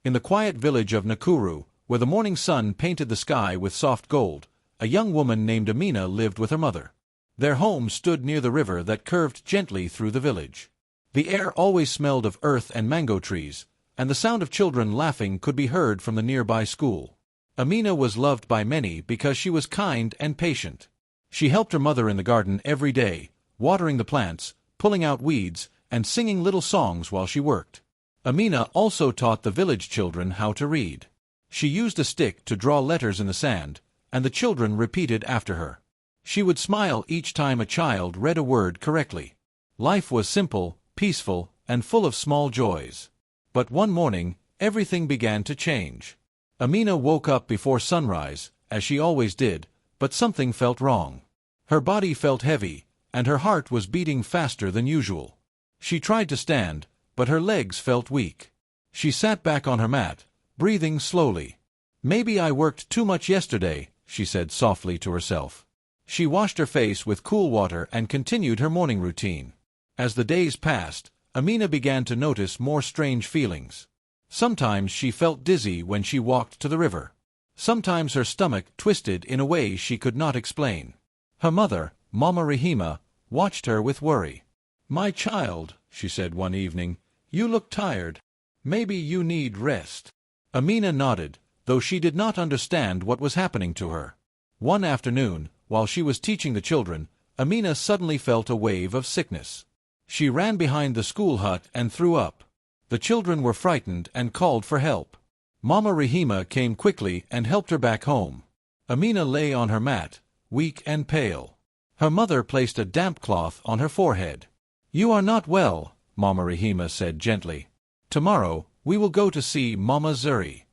In the quiet village of Nakuru, where the morning sun painted the sky with soft gold, a young woman named Amina lived with her mother. Their home stood near the river that curved gently through the village. The air always smelled of earth and mango trees, and the sound of children laughing could be heard from the nearby school. Amina was loved by many because she was kind and patient. She helped her mother in the garden every day, watering the plants, pulling out weeds, and singing little songs while she worked. Amina also taught the village children how to read. She used a stick to draw letters in the sand, and the children repeated after her. She would smile each time a child read a word correctly. Life was simple, peaceful, and full of small joys. But one morning, everything began to change. Amina woke up before sunrise, as she always did, but something felt wrong. Her body felt heavy, and her heart was beating faster than usual. She tried to stand, but her legs felt weak. She sat back on her mat, breathing slowly. "Maybe I worked too much yesterday," she said softly to herself. She washed her face with cool water and continued her morning routine. As the days passed, Amina began to notice more strange feelings. Sometimes she felt dizzy when she walked to the river. Sometimes her stomach twisted in a way she could not explain. Her mother, Mama Rahima, watched her with worry. "My child," she said one evening, "you look tired. Maybe you need rest." Amina nodded, though she did not understand what was happening to her. One afternoon, while she was teaching the children, Amina suddenly felt a wave of sickness. She ran behind the school hut and threw up. The children were frightened and called for help. Mama Rahima came quickly and helped her back home. Amina lay on her mat, weak and pale. Her mother placed a damp cloth on her forehead. "You are not well," Mama Rahima said gently. "Tomorrow, we will go to see Mama Zuri."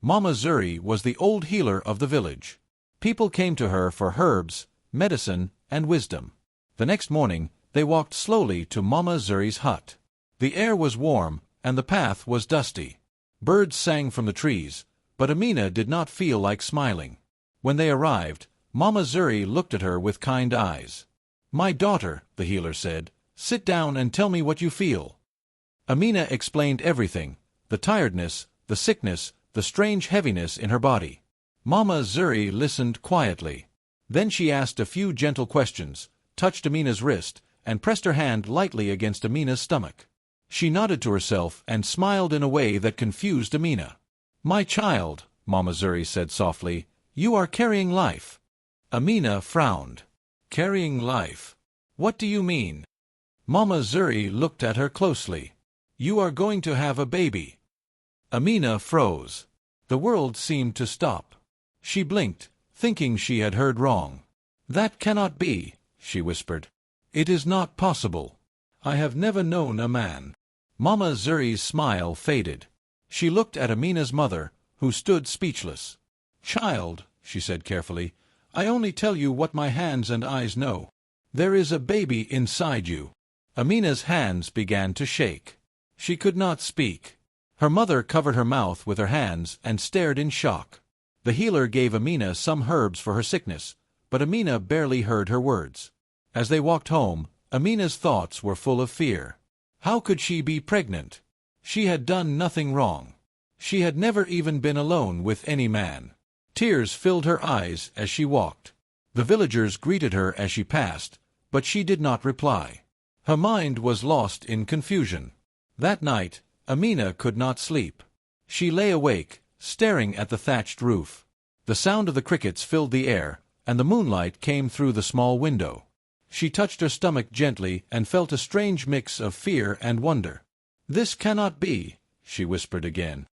Mama Zuri was the old healer of the village. People came to her for herbs, medicine, and wisdom. The next morning, they walked slowly to Mama Zuri's hut. The air was warm, and the path was dusty. Birds sang from the trees, but Amina did not feel like smiling. When they arrived, Mama Zuri looked at her with kind eyes. "My daughter," the healer said, "sit down and tell me what you feel." Amina explained everything: the tiredness, the sickness, the strange heaviness in her body. Mama Zuri listened quietly. Then she asked a few gentle questions, touched Amina's wrist, and pressed her hand lightly against Amina's stomach. She nodded to herself and smiled in a way that confused Amina. "My child," Mama Zuri said softly, "you are carrying life." Amina frowned. "Carrying life? What do you mean?" Mama Zuri looked at her closely. "You are going to have a baby." Amina froze. The world seemed to stop. She blinked, thinking she had heard wrong. "That cannot be," she whispered. "It is not possible. I have never known a man." Mama Zuri's smile faded. She looked at Amina's mother, who stood speechless. "Child," she said carefully, "I only tell you what my hands and eyes know. There is a baby inside you." Amina's hands began to shake. She could not speak. Her mother covered her mouth with her hands and stared in shock. The healer gave Amina some herbs for her sickness, but Amina barely heard her words. As they walked home, Amina's thoughts were full of fear. How could she be pregnant? She had done nothing wrong. She had never even been alone with any man. Tears filled her eyes as she walked. The villagers greeted her as she passed, but she did not reply. Her mind was lost in confusion. That night, Amina could not sleep. She lay awake, staring at the thatched roof. The sound of the crickets filled the air, and the moonlight came through the small window. She touched her stomach gently and felt a strange mix of fear and wonder. "This cannot be," she whispered again.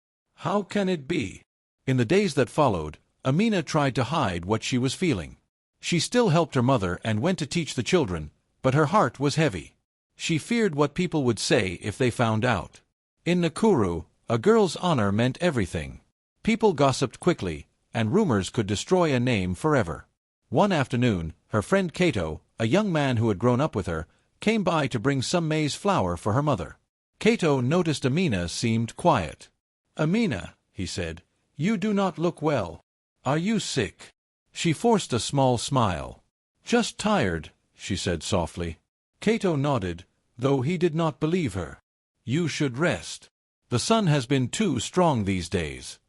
"How can it be?" In the days that followed, Amina tried to hide what she was feeling. She still helped her mother and went to teach the children, but her heart was heavy. She feared what people would say if they found out. In Nakuru, a girl's honor meant everything. People gossiped quickly, and rumors could destroy a name forever. One afternoon, her friend Kato, a young man who had grown up with her, came by to bring some maize flour for her mother. Kato noticed Amina seemed quiet. "Amina," he said, "you do not look well. Are you sick?" She forced a small smile. "Just tired," she said softly. Kato nodded, though he did not believe her. "You should rest." The sun has been too strong these days."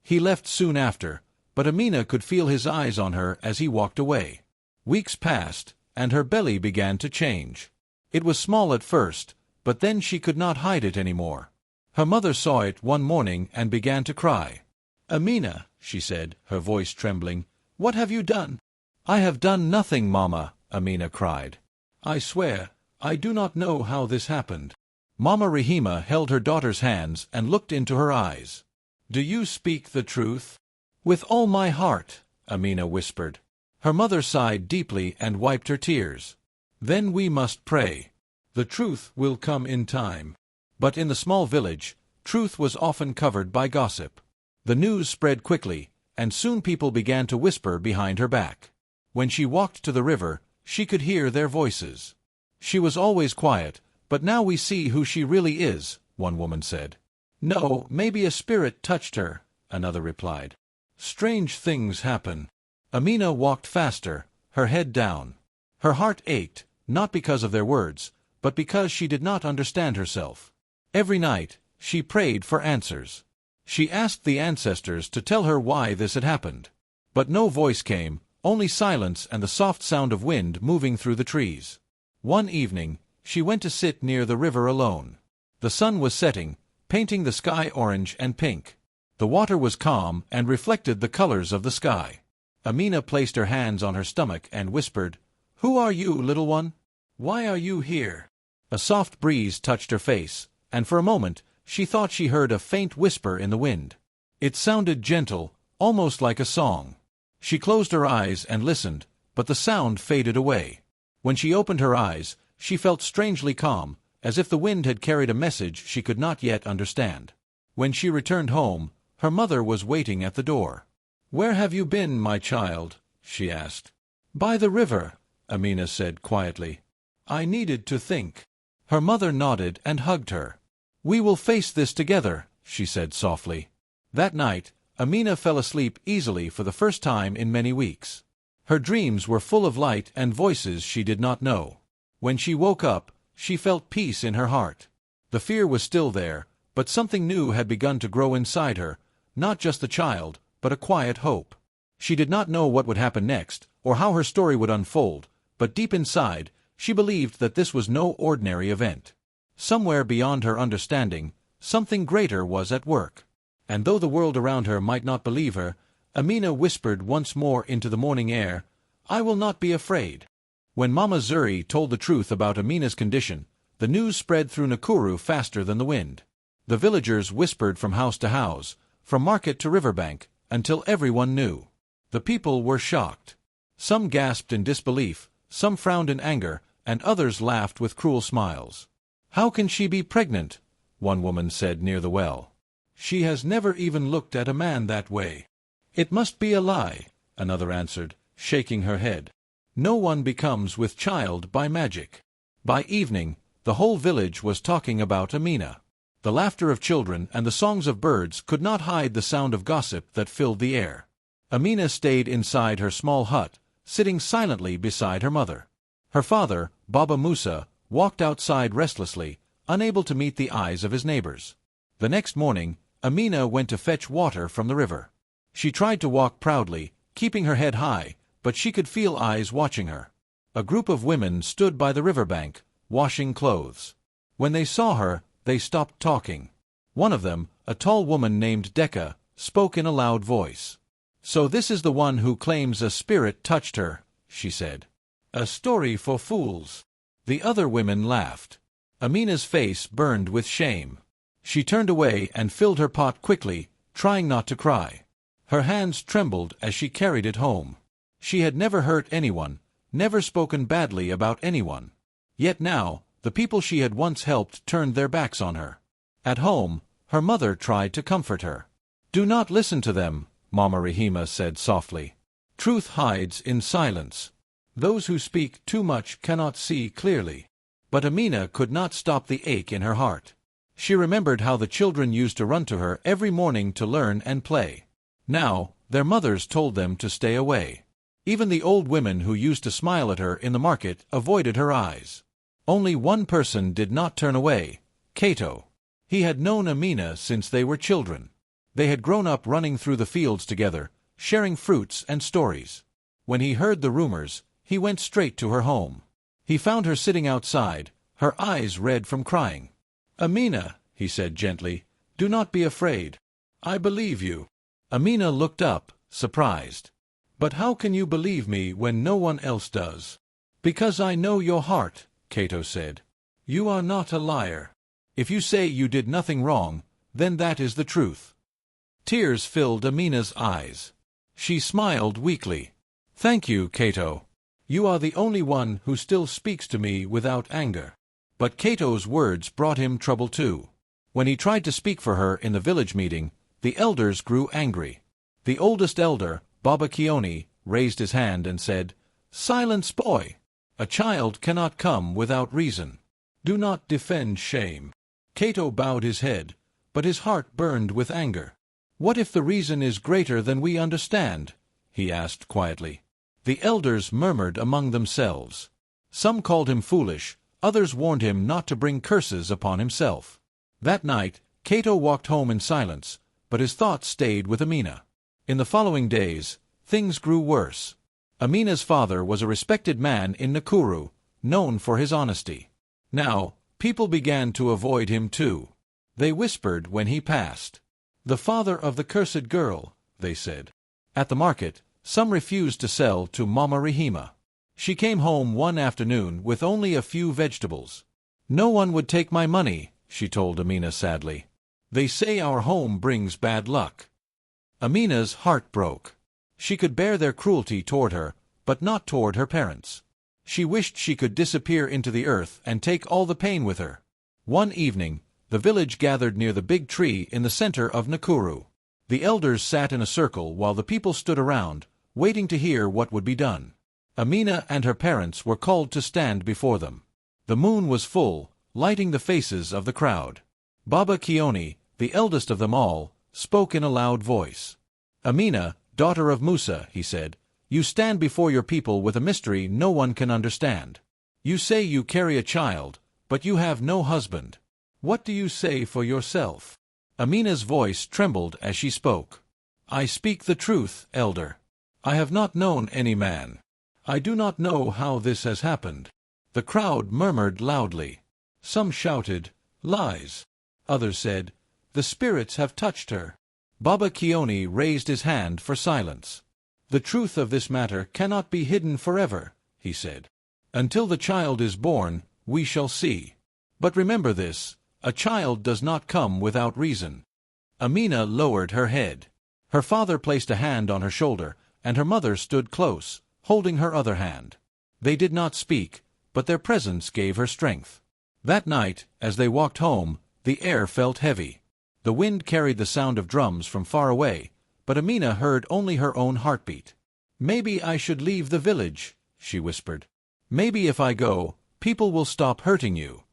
He left soon after, but Amina could feel his eyes on her as he walked away. Weeks passed, and her belly began to change. It was small at first, but then she could not hide it anymore. Her mother saw it one morning and began to cry. "Amina," she said, her voice trembling, "what have you done?" "I have done nothing, Mama," Amina cried. "I swear, I do not know how this happened." Mama Rahima held her daughter's hands and looked into her eyes. "Do you speak the truth?" "With all my heart," Amina whispered. Her mother sighed deeply and wiped her tears. "Then we must pray. The truth will come in time." But in the small village, truth was often covered by gossip. The news spread quickly, and soon people began to whisper behind her back. When she walked to the river, she could hear their voices. "She was always quiet, but now we see who she really is," one woman said. "No, maybe a spirit touched her," another replied. "Strange things happen." Amina walked faster, her head down. Her heart ached, not because of their words, but because she did not understand herself. Every night, she prayed for answers. She asked the ancestors to tell her why this had happened. But no voice came, only silence and the soft sound of wind moving through the trees. One evening, she went to sit near the river alone. The sun was setting, painting the sky orange and pink. The water was calm and reflected the colors of the sky. Amina placed her hands on her stomach and whispered, "Who are you, little one? Why are you here?" A soft breeze touched her face, and for a moment, she thought she heard a faint whisper in the wind. It sounded gentle, almost like a song. She closed her eyes and listened, but the sound faded away. When she opened her eyes, she felt strangely calm, as if the wind had carried a message she could not yet understand. When she returned home, her mother was waiting at the door. "Where have you been, my child?" she asked. "By the river," Amina said quietly. "I needed to think." Her mother nodded and hugged her. "We will face this together," she said softly. That night, Amina fell asleep easily for the first time in many weeks. Her dreams were full of light and voices she did not know. When she woke up, she felt peace in her heart. The fear was still there, but something new had begun to grow inside her, not just the child, but a quiet hope. She did not know what would happen next, or how her story would unfold, but deep inside, she believed that this was no ordinary event. Somewhere beyond her understanding, something greater was at work. And though the world around her might not believe her, Amina whispered once more into the morning air, "I will not be afraid." When Mama Zuri told the truth about Amina's condition, the news spread through Nakuru faster than the wind. The villagers whispered from house to house, from market to riverbank, until everyone knew. The people were shocked. Some gasped in disbelief, some frowned in anger, and others laughed with cruel smiles. "How can she be pregnant?" one woman said near the well. "She has never even looked at a man that way." "It must be a lie," another answered, shaking her head. "No one becomes with child by magic." By evening, the whole village was talking about Amina. The laughter of children and the songs of birds could not hide the sound of gossip that filled the air. Amina stayed inside her small hut, sitting silently beside her mother. Her father, Baba Musa, walked outside restlessly, unable to meet the eyes of his neighbors. The next morning, Amina went to fetch water from the river. She tried to walk proudly, keeping her head high, but she could feel eyes watching her. A group of women stood by the riverbank, washing clothes. When they saw her, they stopped talking. One of them, a tall woman named Decca, spoke in a loud voice. "So this is the one who claims a spirit touched her," she said. "A story for fools." The other women laughed. Amina's face burned with shame. She turned away and filled her pot quickly, trying not to cry. Her hands trembled as she carried it home. She had never hurt anyone, never spoken badly about anyone. Yet now, the people she had once helped turned their backs on her. At home, her mother tried to comfort her. "Do not listen to them," Mama Rahima said softly. "Truth hides in silence. Those who speak too much cannot see clearly." But Amina could not stop the ache in her heart. She remembered how the children used to run to her every morning to learn and play. Now, their mothers told them to stay away. Even the old women who used to smile at her in the market avoided her eyes. Only one person did not turn away, Cato. He had known Amina since they were children. They had grown up running through the fields together, sharing fruits and stories. When he heard the rumors, he went straight to her home. He found her sitting outside, her eyes red from crying. "Amina," he said gently, "do not be afraid. I believe you." Amina looked up, surprised. "But how can you believe me when no one else does?" "Because I know your heart," Cato said. "You are not a liar. If you say you did nothing wrong, then that is the truth." Tears filled Amina's eyes. She smiled weakly. "Thank you, Cato. You are the only one who still speaks to me without anger." But Cato's words brought him trouble too. When he tried to speak for her in the village meeting, the elders grew angry. The oldest elder, Baba Kioni, raised his hand and said, "Silence, boy! A child cannot come without reason. Do not defend shame." Cato bowed his head, but his heart burned with anger. "What if the reason is greater than we understand?" he asked quietly. The elders murmured among themselves. Some called him foolish, others warned him not to bring curses upon himself. That night, Cato walked home in silence, but his thoughts stayed with Amina. In the following days, things grew worse. Amina's father was a respected man in Nakuru, known for his honesty. Now, people began to avoid him too. They whispered when he passed. "The father of the cursed girl," they said. At the market, some refused to sell to Mama Rahima. She came home one afternoon with only a few vegetables. "No one would take my money," she told Amina sadly. "They say our home brings bad luck." Amina's heart broke. She could bear their cruelty toward her, but not toward her parents. She wished she could disappear into the earth and take all the pain with her. One evening, the village gathered near the big tree in the center of Nakuru. The elders sat in a circle while the people stood around, waiting to hear what would be done. Amina and her parents were called to stand before them. The moon was full, lighting the faces of the crowd. Baba Kioni, the eldest of them all, spoke in a loud voice. "Amina, daughter of Musa," he said, "you stand before your people with a mystery no one can understand. You say you carry a child, but you have no husband. What do you say for yourself?" Amina's voice trembled as she spoke. "I speak the truth, elder. I have not known any man. I do not know how this has happened." The crowd murmured loudly. Some shouted, "Lies!" Others said, "The spirits have touched her." Baba Kioni raised his hand for silence. "The truth of this matter cannot be hidden forever," he said. "Until the child is born, we shall see. But remember this, a child does not come without reason." Amina lowered her head. Her father placed a hand on her shoulder, and her mother stood close, holding her other hand. They did not speak, but their presence gave her strength. That night, as they walked home, the air felt heavy. The wind carried the sound of drums from far away, but Amina heard only her own heartbeat. "Maybe I should leave the village," she whispered. "Maybe if I go, people will stop hurting you."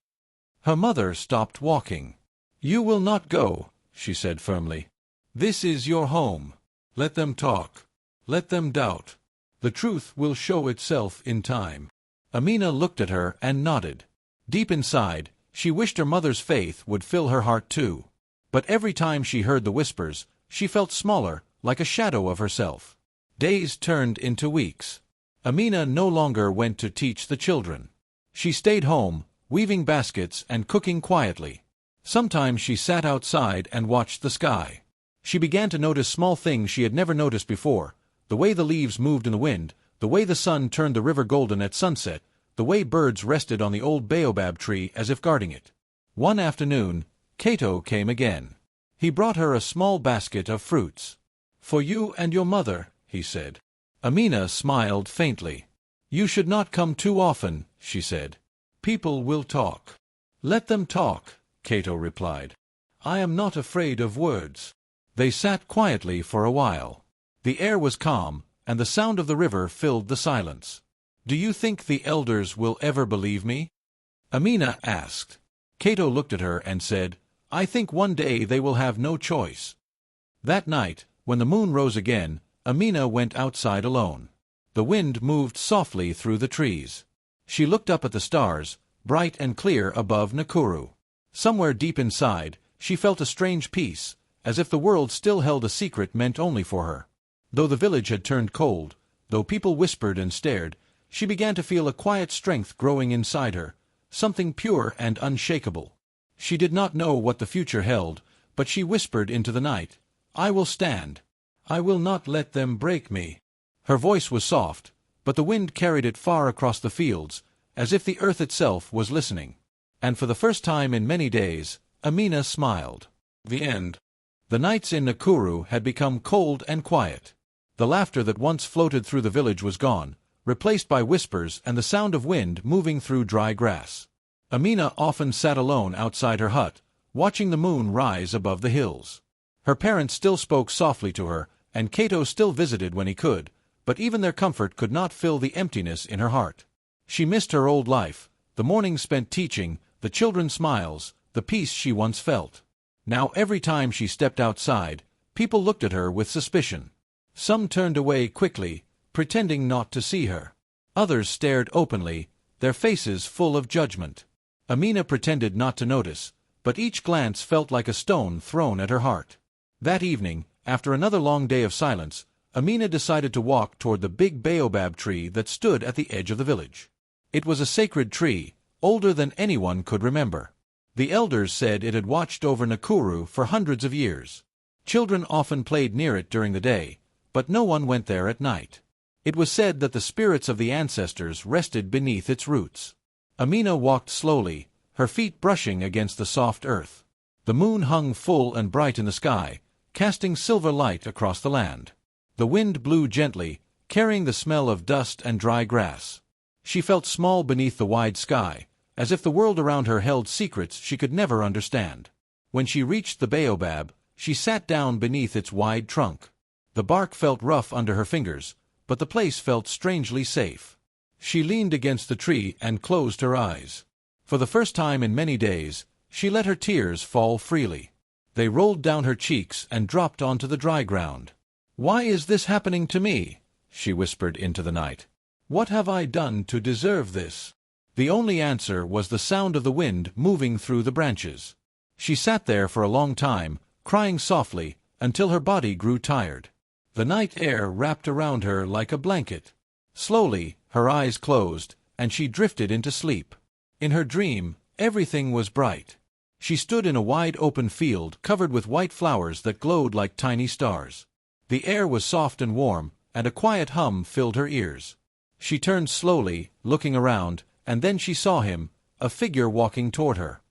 Her mother stopped walking. "You will not go," she said firmly. "This is your home. Let them talk. Let them doubt. The truth will show itself in time." Amina looked at her and nodded. Deep inside, she wished her mother's faith would fill her heart too. But every time she heard the whispers, she felt smaller, like a shadow of herself. Days turned into weeks. Amina no longer went to teach the children. She stayed home, weaving baskets and cooking quietly. Sometimes she sat outside and watched the sky. She began to notice small things she had never noticed before: the way the leaves moved in the wind, the way the sun turned the river golden at sunset, the way birds rested on the old baobab tree as if guarding it. One afternoon, Cato came again. He brought her a small basket of fruits. "For you and your mother," he said. Amina smiled faintly. "You should not come too often," she said. "People will talk." "Let them talk," Cato replied. "I am not afraid of words." They sat quietly for a while. The air was calm, and the sound of the river filled the silence. "Do you think the elders will ever believe me?" Amina asked. Cato looked at her and said, "I think one day they will have no choice." That night, when the moon rose again, Amina went outside alone. The wind moved softly through the trees. She looked up at the stars, bright and clear above Nakuru. Somewhere deep inside, She felt a strange peace, as if the world still held a secret meant only for her. Though the village had turned cold, though people whispered and stared, she began to feel a quiet strength growing inside her, something pure and unshakable. She did not know what the future held, but she whispered into the night, "I will stand. I will not let them break me." Her voice was soft, but the wind carried it far across the fields, as if the earth itself was listening. And for the first time in many days, Amina smiled. The end. The nights in Nakuru had become cold and quiet. The laughter that once floated through the village was gone, replaced by whispers and the sound of wind moving through dry grass. Amina often sat alone outside her hut, watching the moon rise above the hills. Her parents still spoke softly to her, and Cato still visited when he could, but even their comfort could not fill the emptiness in her heart. She missed her old life, the mornings spent teaching, the children's smiles, the peace she once felt. Now every time she stepped outside, people looked at her with suspicion. Some turned away quickly, pretending not to see her. Others stared openly, their faces full of judgment. Amina pretended not to notice, but each glance felt like a stone thrown at her heart. That evening, after another long day of silence, Amina decided to walk toward the big baobab tree that stood at the edge of the village. It was a sacred tree, older than anyone could remember. The elders said it had watched over Nakuru for hundreds of years. Children often played near it during the day, but no one went there at night. It was said that the spirits of the ancestors rested beneath its roots. Amina walked slowly, her feet brushing against the soft earth. The moon hung full and bright in the sky, casting silver light across the land. The wind blew gently, carrying the smell of dust and dry grass. She felt small beneath the wide sky, as if the world around her held secrets she could never understand. When she reached the baobab, she sat down beneath its wide trunk. The bark felt rough under her fingers, but the place felt strangely safe. She leaned against the tree and closed her eyes. For the first time in many days, she let her tears fall freely. They rolled down her cheeks and dropped onto the dry ground. "Why is this happening to me?" she whispered into the night. "What have I done to deserve this?" The only answer was the sound of the wind moving through the branches. She sat there for a long time, crying softly, until her body grew tired. The night air wrapped around her like a blanket. Slowly, her eyes closed, and she drifted into sleep. In her dream, everything was bright. She stood in a wide open field covered with white flowers that glowed like tiny stars. The air was soft and warm, and a quiet hum filled her ears. She turned slowly, looking around, and then she saw him, a figure walking toward her.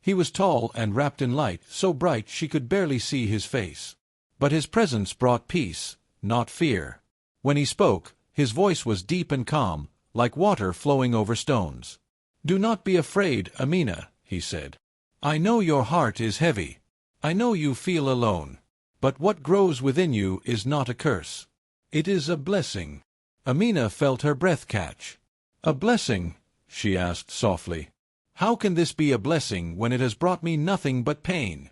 He was tall and wrapped in light, so bright she could barely see his face. But his presence brought peace, not fear. When he spoke, his voice was deep and calm, like water flowing over stones. "Do not be afraid, Amina," he said. "I know your heart is heavy. I know you feel alone. But what grows within you is not a curse. It is a blessing." Amina felt her breath catch. "A blessing?" she asked softly. "How can this be a blessing when it has brought me nothing but pain?"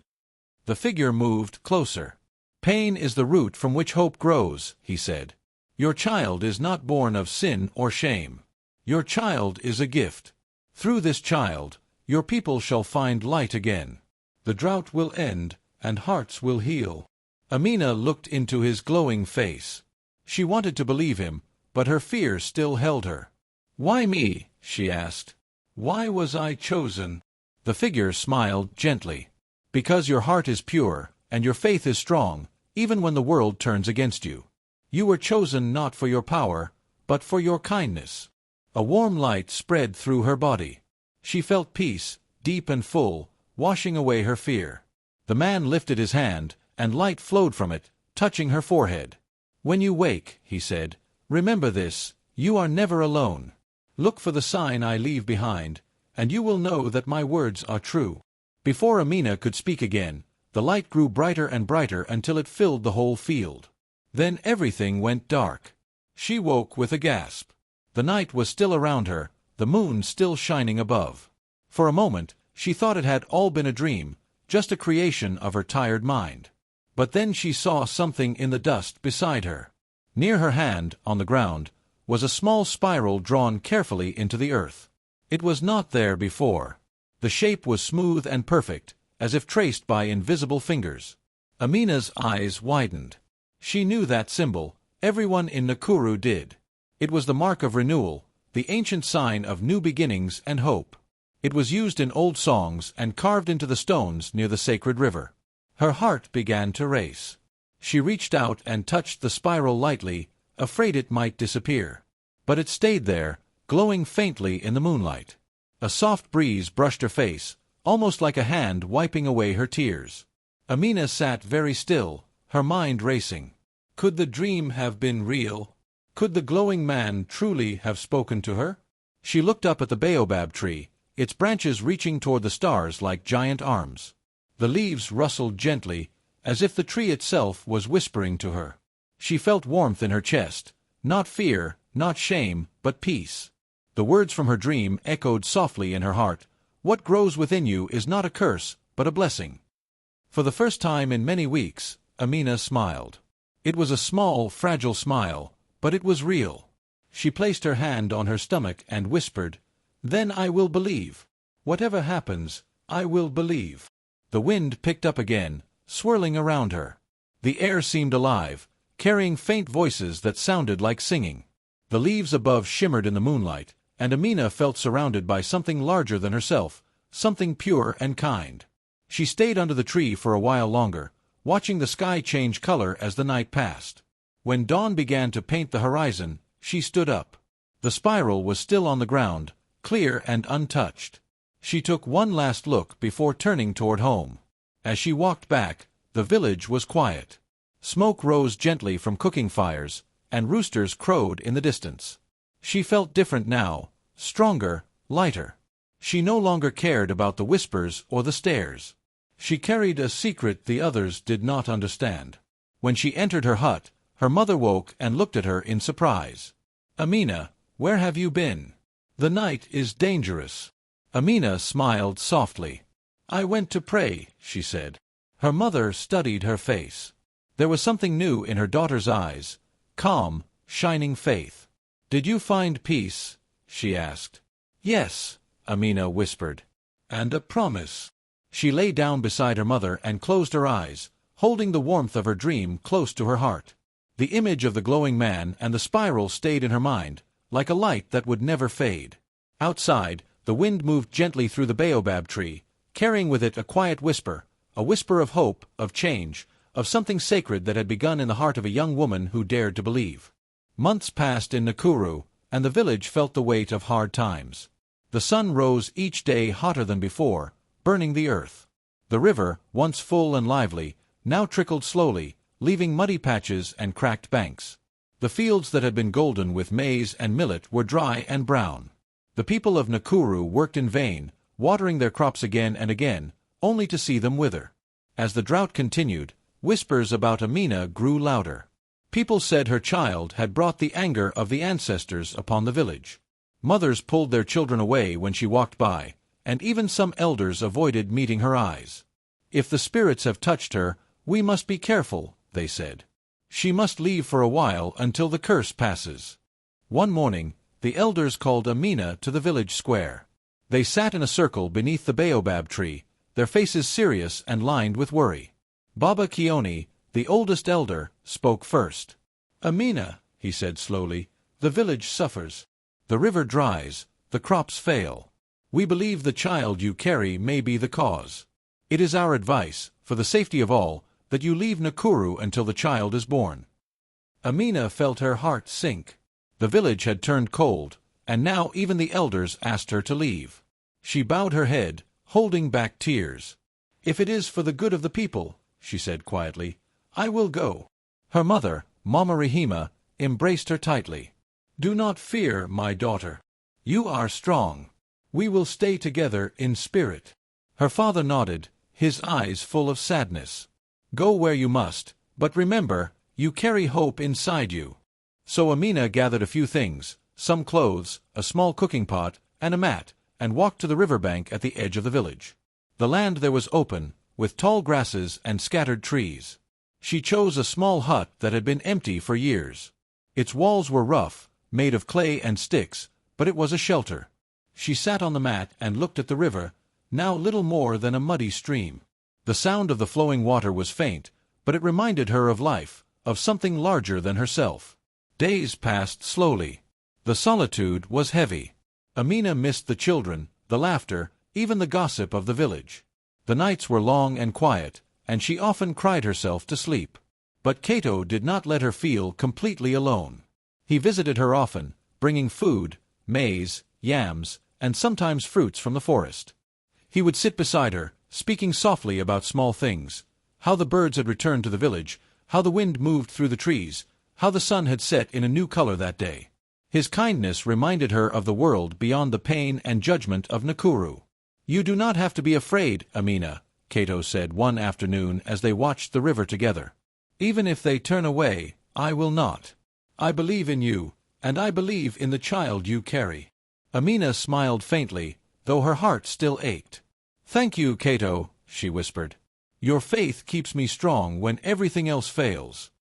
The figure moved closer. "Pain is the root from which hope grows," he said. "Your child is not born of sin or shame. Your child is a gift. Through this child, your people shall find light again. The drought will end, and hearts will heal." Amina looked into his glowing face. She wanted to believe him, but her fear still held her. "Why me?" she asked. "Why was I chosen?" The figure smiled gently. "Because your heart is pure, and your faith is strong, even when the world turns against you. You were chosen not for your power, but for your kindness." A warm light spread through her body. She felt peace, deep and full, washing away her fear. The man lifted his hand, and light flowed from it, touching her forehead. "When you wake," he said, "remember this, you are never alone. Look for the sign I leave behind, and you will know that my words are true." Before Amina could speak again, the light grew brighter and brighter until it filled the whole field. Then everything went dark. She woke with a gasp. The night was still around her, the moon still shining above. For a moment, she thought it had all been a dream, just a creation of her tired mind. But then she saw something in the dust beside her. Near her hand, on the ground, was a small spiral drawn carefully into the earth. It was not there before. The shape was smooth and perfect, as if traced by invisible fingers. Amina's eyes widened. She knew that symbol. Everyone in Nakuru did. It was the mark of renewal, the ancient sign of new beginnings and hope. It was used in old songs and carved into the stones near the sacred river. Her heart began to race. She reached out and touched the spiral lightly, afraid it might disappear. But it stayed there, glowing faintly in the moonlight. A soft breeze brushed her face, almost like a hand wiping away her tears. Amina sat very still, her mind racing. Could the dream have been real? Could the glowing man truly have spoken to her? She looked up at the baobab tree, its branches reaching toward the stars like giant arms. The leaves rustled gently, as if the tree itself was whispering to her. She felt warmth in her chest, not fear, not shame, but peace. The words from her dream echoed softly in her heart. What grows within you is not a curse, but a blessing. For the first time in many weeks, Amina smiled. It was a small, fragile smile, but it was real. She placed her hand on her stomach and whispered, "Then I will believe. Whatever happens, I will believe." The wind picked up again, swirling around her. The air seemed alive, carrying faint voices that sounded like singing. The leaves above shimmered in the moonlight, and Amina felt surrounded by something larger than herself, something pure and kind. She stayed under the tree for a while longer, watching the sky change color as the night passed. When dawn began to paint the horizon, she stood up. The spiral was still on the ground, clear and untouched. She took one last look before turning toward home. As she walked back, the village was quiet. Smoke rose gently from cooking fires, and roosters crowed in the distance. She felt different now, stronger, lighter. She no longer cared about the whispers or the stares. She carried a secret the others did not understand. When she entered her hut, her mother woke and looked at her in surprise. "Amina, where have you been? The night is dangerous." Amina smiled softly. "I went to pray," she said. Her mother studied her face. There was something new in her daughter's eyes, calm, shining faith. "Did you find peace?" she asked. "Yes," Amina whispered. "And a promise." She lay down beside her mother and closed her eyes, holding the warmth of her dream close to her heart. The image of the glowing man and the spiral stayed in her mind, like a light that would never fade. Outside, the wind moved gently through the baobab tree, carrying with it a quiet whisper, a whisper of hope, of change, of something sacred that had begun in the heart of a young woman who dared to believe. Months passed in Nakuru, and the village felt the weight of hard times. The sun rose each day hotter than before, burning the earth. The river, once full and lively, now trickled slowly, leaving muddy patches and cracked banks. The fields that had been golden with maize and millet were dry and brown. The people of Nakuru worked in vain, watering their crops again and again, only to see them wither. As the drought continued, whispers about Amina grew louder. People said her child had brought the anger of the ancestors upon the village. Mothers pulled their children away when she walked by, and even some elders avoided meeting her eyes. "If the spirits have touched her, we must be careful," they said. "She must leave for a while until the curse passes." One morning, the elders called Amina to the village square. They sat in a circle beneath the baobab tree, their faces serious and lined with worry. Baba Kioni, the oldest elder, spoke first. "Amina," he said slowly, "the village suffers. The river dries, the crops fail. We believe the child you carry may be the cause. It is our advice, for the safety of all, that you leave Nakuru until the child is born." Amina felt her heart sink. The village had turned cold, and now even the elders asked her to leave. She bowed her head, holding back tears. "If it is for the good of the people," she said quietly, "I will go." Her mother, Mama Rahima, embraced her tightly. "Do not fear, my daughter. You are strong. We will stay together in spirit." Her father nodded, his eyes full of sadness. "Go where you must, but remember, you carry hope inside you." So Amina gathered a few things, some clothes, a small cooking pot, and a mat, and walked to the riverbank at the edge of the village. The land there was open, with tall grasses and scattered trees. She chose a small hut that had been empty for years. Its walls were rough, made of clay and sticks, but it was a shelter. She sat on the mat and looked at the river, now little more than a muddy stream. The sound of the flowing water was faint, but it reminded her of life, of something larger than herself. Days passed slowly. The solitude was heavy. Amina missed the children, the laughter, even the gossip of the village. The nights were long and quiet, and she often cried herself to sleep. But Cato did not let her feel completely alone. He visited her often, bringing food, maize, yams, and sometimes fruits from the forest. He would sit beside her, speaking softly about small things, how the birds had returned to the village, how the wind moved through the trees, how the sun had set in a new color that day. His kindness reminded her of the world beyond the pain and judgment of Nakuru. "You do not have to be afraid, Amina," Cato said one afternoon as they watched the river together. "Even if they turn away, I will not. I believe in you, and I believe in the child you carry." Amina smiled faintly, though her heart still ached. "Thank you, Cato," she whispered. "Your faith keeps me strong when everything else fails."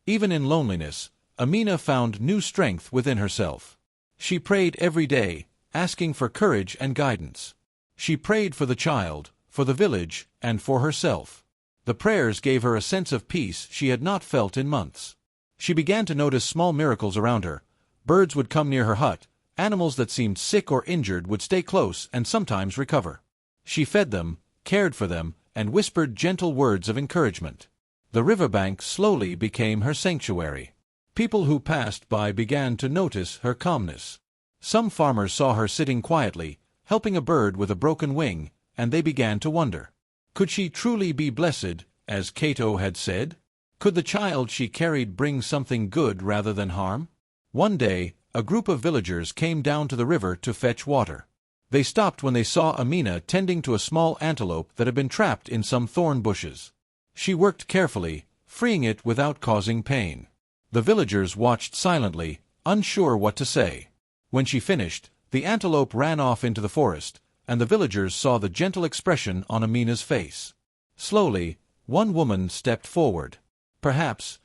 Even in loneliness, Amina found new strength within herself. She prayed every day, asking for courage and guidance. She prayed for the child, for the village, and for herself. The prayers gave her a sense of peace she had not felt in months. She began to notice small miracles around her. Birds would come near her hut, animals that seemed sick or injured would stay close and sometimes recover. She fed them, cared for them, and whispered gentle words of encouragement. The riverbank slowly became her sanctuary. People who passed by began to notice her calmness. Some farmers saw her sitting quietly, helping a bird with a broken wing, and they began to wonder. Could she truly be blessed, as Cato had said? Could the child she carried bring something good rather than harm? One day, a group of villagers came down to the river to fetch water. They stopped when they saw Amina tending to a small antelope that had been trapped in some thorn bushes. She worked carefully, freeing it without causing pain. The villagers watched silently, unsure what to say. When she finished, the antelope ran off into the forest, and the villagers saw the gentle expression on Amina's face. Slowly, one woman stepped forward. Perhaps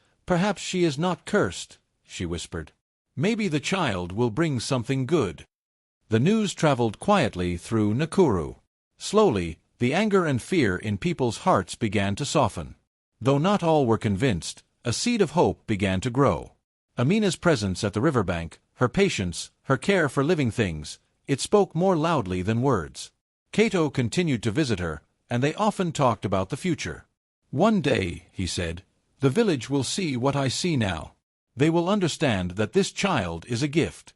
she is not cursed," she whispered. "Maybe the child will bring something good." The news traveled quietly through Nakuru. Slowly, the anger and fear in people's hearts began to soften. Though not all were convinced, a seed of hope began to grow. Amina's presence at the riverbank, her patience, her care for living things, it spoke more loudly than words. Cato continued to visit her, and they often talked about the future. "One day," he said, "the village will see what I see now. They will understand that this child is a gift."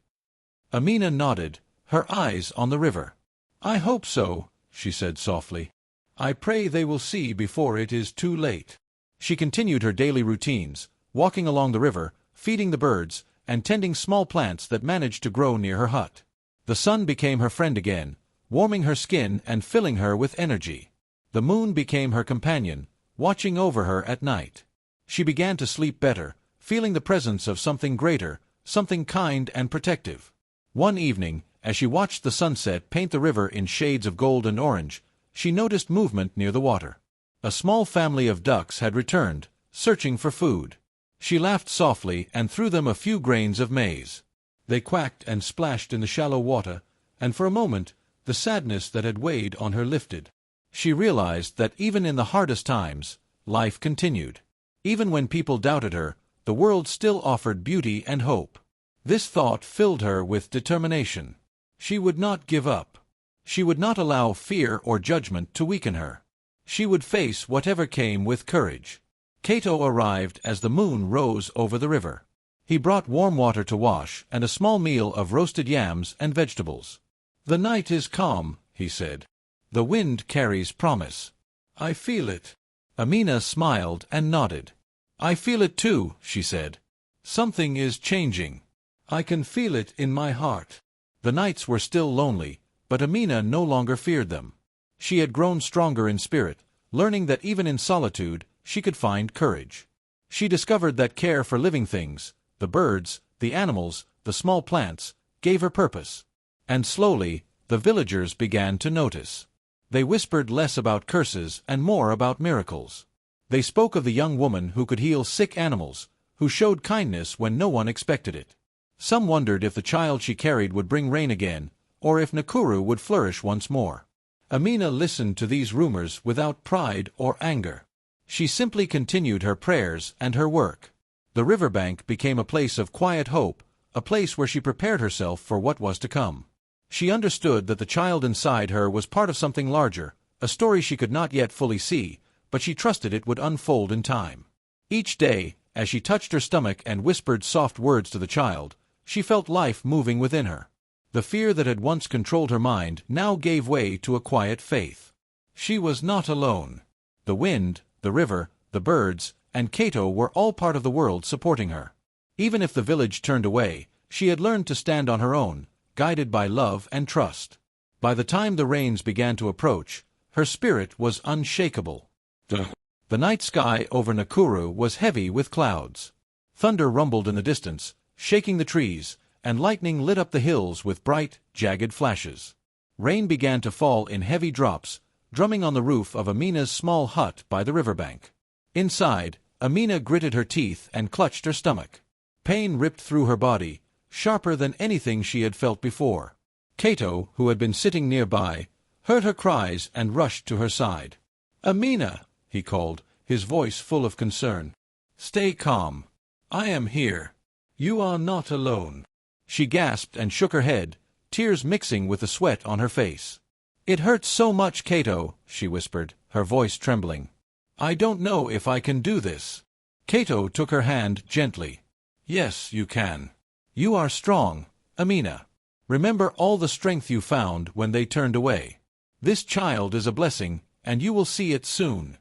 Amina nodded, her eyes on the river. "I hope so," she said softly. "I pray they will see before it is too late." She continued her daily routines, walking along the river, feeding the birds, and tending small plants that managed to grow near her hut. The sun became her friend again, warming her skin and filling her with energy. The moon became her companion, watching over her at night. She began to sleep better, feeling the presence of something greater, something kind and protective. One evening, as she watched the sunset paint the river in shades of gold and orange, she noticed movement near the water. A small family of ducks had returned, searching for food. She laughed softly and threw them a few grains of maize. They quacked and splashed in the shallow water, and for a moment, the sadness that had weighed on her lifted. She realized that even in the hardest times, life continued. Even when people doubted her, the world still offered beauty and hope. This thought filled her with determination. She would not give up. She would not allow fear or judgment to weaken her. She would face whatever came with courage. Cato arrived as the moon rose over the river. He brought warm water to wash and a small meal of roasted yams and vegetables. "The night is calm," he said. "The wind carries promise. I feel it." Amina smiled and nodded. "I feel it too," she said. "Something is changing. I can feel it in my heart." The nights were still lonely, but Amina no longer feared them. She had grown stronger in spirit, learning that even in solitude, she could find courage. She discovered that care for living things, the birds, the animals, the small plants, gave her purpose. And slowly, the villagers began to notice. They whispered less about curses and more about miracles. They spoke of the young woman who could heal sick animals, who showed kindness when no one expected it. Some wondered if the child she carried would bring rain again, or if Nakuru would flourish once more. Amina listened to these rumors without pride or anger. She simply continued her prayers and her work. The riverbank became a place of quiet hope, a place where she prepared herself for what was to come. She understood that the child inside her was part of something larger, a story she could not yet fully see, but she trusted it would unfold in time. Each day, as she touched her stomach and whispered soft words to the child, she felt life moving within her. The fear that had once controlled her mind now gave way to a quiet faith. She was not alone. The wind, the river, the birds, and Cato were all part of the world supporting her. Even if the village turned away, she had learned to stand on her own, guided by love and trust. By the time the rains began to approach, her spirit was unshakable. The night sky over Nakuru was heavy with clouds. Thunder rumbled in the distance, shaking the trees, and lightning lit up the hills with bright, jagged flashes. Rain began to fall in heavy drops, drumming on the roof of Amina's small hut by the riverbank. Inside, Amina gritted her teeth and clutched her stomach. Pain ripped through her body, sharper than anything she had felt before. Cato, who had been sitting nearby, heard her cries and rushed to her side. "Amina," he called, his voice full of concern. "Stay calm. I am here. You are not alone." She gasped and shook her head, tears mixing with the sweat on her face. "It hurts so much, Cato," she whispered, her voice trembling. "I don't know if I can do this." Cato took her hand gently. "Yes, you can. You are strong, Amina. Remember all the strength you found when they turned away. This child is a blessing, and you will see it soon."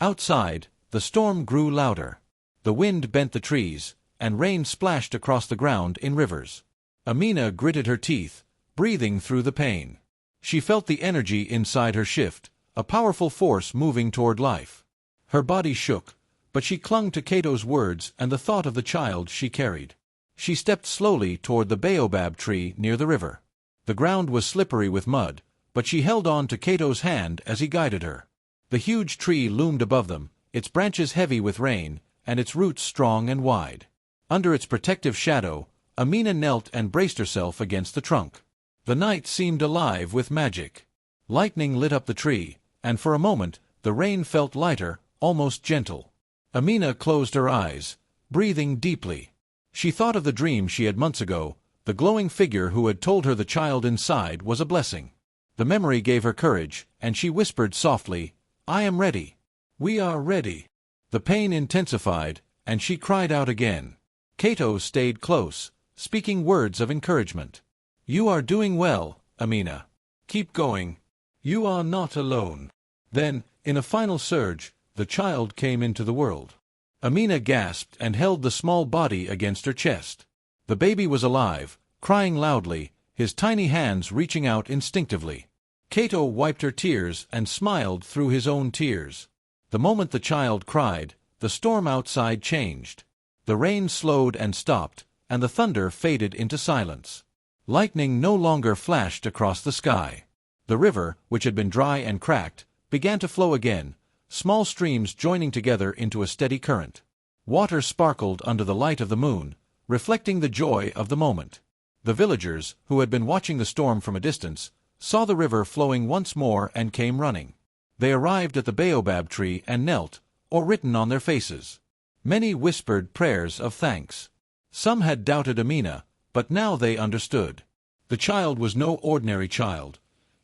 Outside, the storm grew louder. The wind bent the trees, and rain splashed across the ground in rivers. Amina gritted her teeth, breathing through the pain. She felt the energy inside her shift, a powerful force moving toward life. Her body shook, but she clung to Cato's words and the thought of the child she carried. She stepped slowly toward the baobab tree near the river. The ground was slippery with mud, but she held on to Cato's hand as he guided her. The huge tree loomed above them, its branches heavy with rain, and its roots strong and wide. Under its protective shadow, Amina knelt and braced herself against the trunk. The night seemed alive with magic. Lightning lit up the tree, and for a moment, the rain felt lighter, almost gentle. Amina closed her eyes, breathing deeply. She thought of the dream she had months ago, the glowing figure who had told her the child inside was a blessing. The memory gave her courage, and she whispered softly, "I am ready." "We are ready." The pain intensified, and she cried out again. Cato stayed close, speaking words of encouragement. "You are doing well, Amina. Keep going. You are not alone." Then, in a final surge, the child came into the world. Amina gasped and held the small body against her chest. The baby was alive, crying loudly, his tiny hands reaching out instinctively. Cato wiped her tears and smiled through his own tears. The moment the child cried, the storm outside changed. The rain slowed and stopped, and the thunder faded into silence. Lightning no longer flashed across the sky. The river, which had been dry and cracked, began to flow again, small streams joining together into a steady current. Water sparkled under the light of the moon, reflecting the joy of the moment. The villagers, who had been watching the storm from a distance, saw the river flowing once more and came running. They arrived at the baobab tree and knelt, or written on their faces. Many whispered prayers of thanks. Some had doubted Amina, but now they understood. The child was no ordinary child.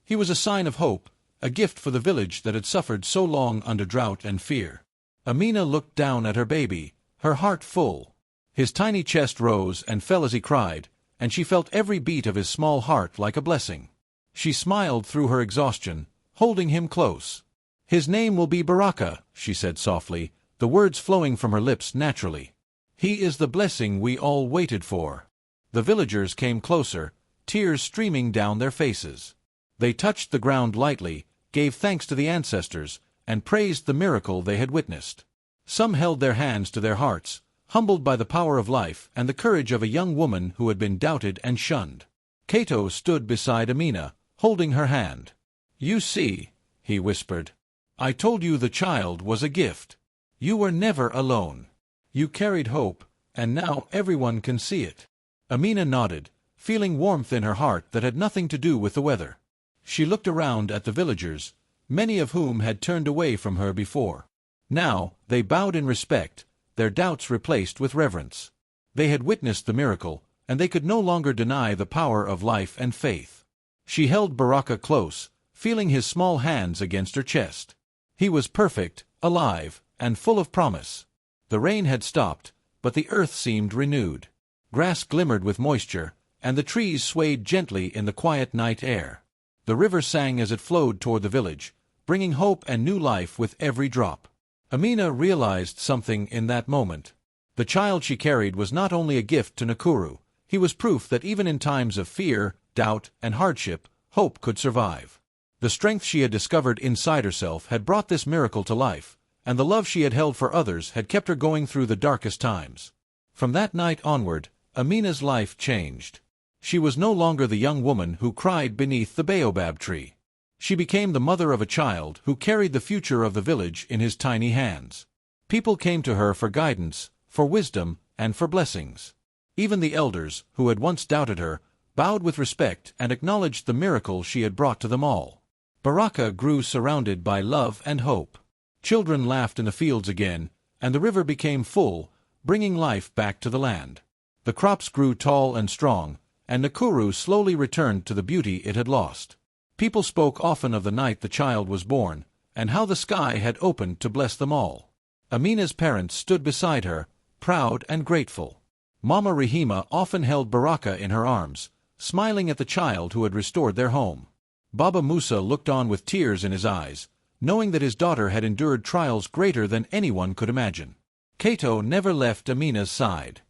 He was a sign of hope, a gift for the village that had suffered so long under drought and fear. Amina looked down at her baby, her heart full. His tiny chest rose and fell as he cried, and she felt every beat of his small heart like a blessing. She smiled through her exhaustion, holding him close. "His name will be Baraka," she said softly, the words flowing from her lips naturally. "He is the blessing we all waited for." The villagers came closer, tears streaming down their faces. They touched the ground lightly, gave thanks to the ancestors, and praised the miracle they had witnessed. Some held their hands to their hearts, humbled by the power of life and the courage of a young woman who had been doubted and shunned. Cato stood beside Amina, holding her hand. "You see," he whispered, "I told you the child was a gift. You were never alone. You carried hope, and now everyone can see it." Amina nodded, feeling warmth in her heart that had nothing to do with the weather. She looked around at the villagers, many of whom had turned away from her before. Now, they bowed in respect, their doubts replaced with reverence. They had witnessed the miracle, and they could no longer deny the power of life and faith. She held Baraka close, feeling his small hands against her chest. He was perfect, alive, and full of promise. The rain had stopped, but the earth seemed renewed. Grass glimmered with moisture, and the trees swayed gently in the quiet night air. The river sang as it flowed toward the village, bringing hope and new life with every drop. Amina realized something in that moment. The child she carried was not only a gift to Nakuru, he was proof that even in times of fear, doubt, and hardship, hope could survive. The strength she had discovered inside herself had brought this miracle to life, and the love she had held for others had kept her going through the darkest times. From that night onward, Amina's life changed. She was no longer the young woman who cried beneath the baobab tree. She became the mother of a child who carried the future of the village in his tiny hands. People came to her for guidance, for wisdom, and for blessings. Even the elders, who had once doubted her, bowed with respect and acknowledged the miracle she had brought to them all. Baraka grew surrounded by love and hope. Children laughed in the fields again, and the river became full, bringing life back to the land. The crops grew tall and strong, and Nakuru slowly returned to the beauty it had lost. People spoke often of the night the child was born, and how the sky had opened to bless them all. Amina's parents stood beside her, proud and grateful. Mama Rahima often held Baraka in her arms, smiling at the child who had restored their home. Baba Musa looked on with tears in his eyes, knowing that his daughter had endured trials greater than anyone could imagine. Kato never left Amina's side.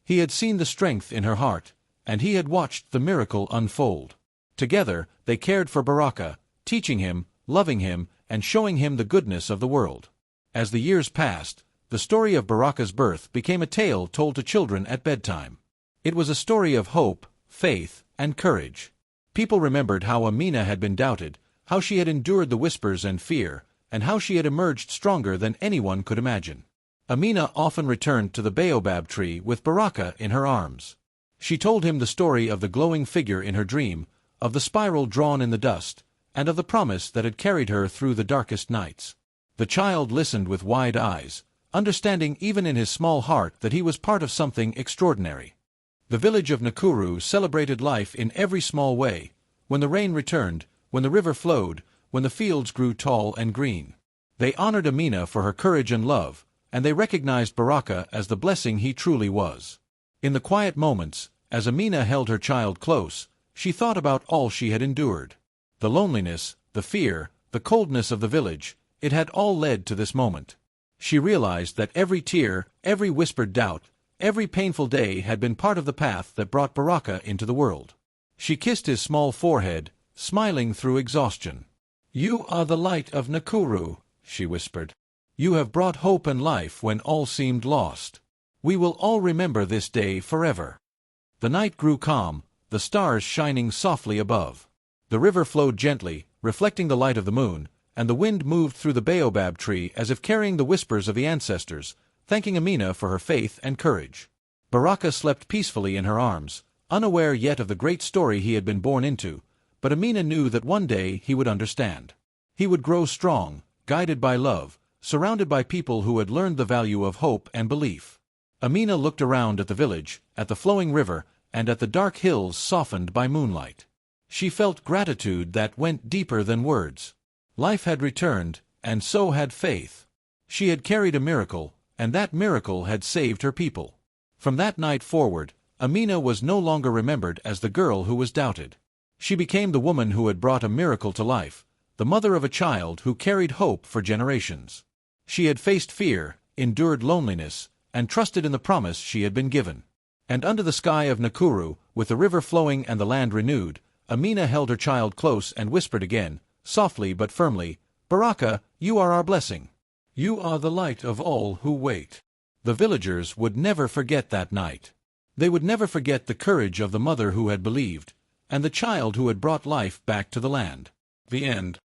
He had seen the strength in her heart, and he had watched the miracle unfold. Together, they cared for Baraka, teaching him, loving him, and showing him the goodness of the world. As the years passed, the story of Baraka's birth became a tale told to children at bedtime. It was a story of hope, faith, and courage. People remembered how Amina had been doubted, how she had endured the whispers and fear, and how she had emerged stronger than anyone could imagine. Amina often returned to the baobab tree with Baraka in her arms. She told him the story of the glowing figure in her dream, of the spiral drawn in the dust, and of the promise that had carried her through the darkest nights. The child listened with wide eyes, understanding even in his small heart that he was part of something extraordinary. The village of Nakuru celebrated life in every small way, when the rain returned, when the river flowed, when the fields grew tall and green. They honored Amina for her courage and love, and they recognized Baraka as the blessing he truly was. In the quiet moments, as Amina held her child close, she thought about all she had endured. The loneliness, the fear, the coldness of the village, it had all led to this moment. She realized that every tear, every whispered doubt, every painful day had been part of the path that brought Baraka into the world. She kissed his small forehead, smiling through exhaustion. "You are the light of Nakuru," she whispered. "You have brought hope and life when all seemed lost. We will all remember this day forever." The night grew calm, the stars shining softly above. The river flowed gently, reflecting the light of the moon, and the wind moved through the baobab tree as if carrying the whispers of the ancestors, thanking Amina for her faith and courage. Baraka slept peacefully in her arms, unaware yet of the great story he had been born into, but Amina knew that one day he would understand. He would grow strong, guided by love, surrounded by people who had learned the value of hope and belief. Amina looked around at the village, at the flowing river, and at the dark hills softened by moonlight. She felt gratitude that went deeper than words. Life had returned, and so had faith. She had carried a miracle, and that miracle had saved her people. From that night forward, Amina was no longer remembered as the girl who was doubted. She became the woman who had brought a miracle to life, the mother of a child who carried hope for generations. She had faced fear, endured loneliness, and trusted in the promise she had been given. And under the sky of Nakuru, with the river flowing and the land renewed, Amina held her child close and whispered again, softly but firmly, "Baraka, you are our blessing. You are the light of all who wait." The villagers would never forget that night. They would never forget the courage of the mother who had believed, and the child who had brought life back to the land. The end.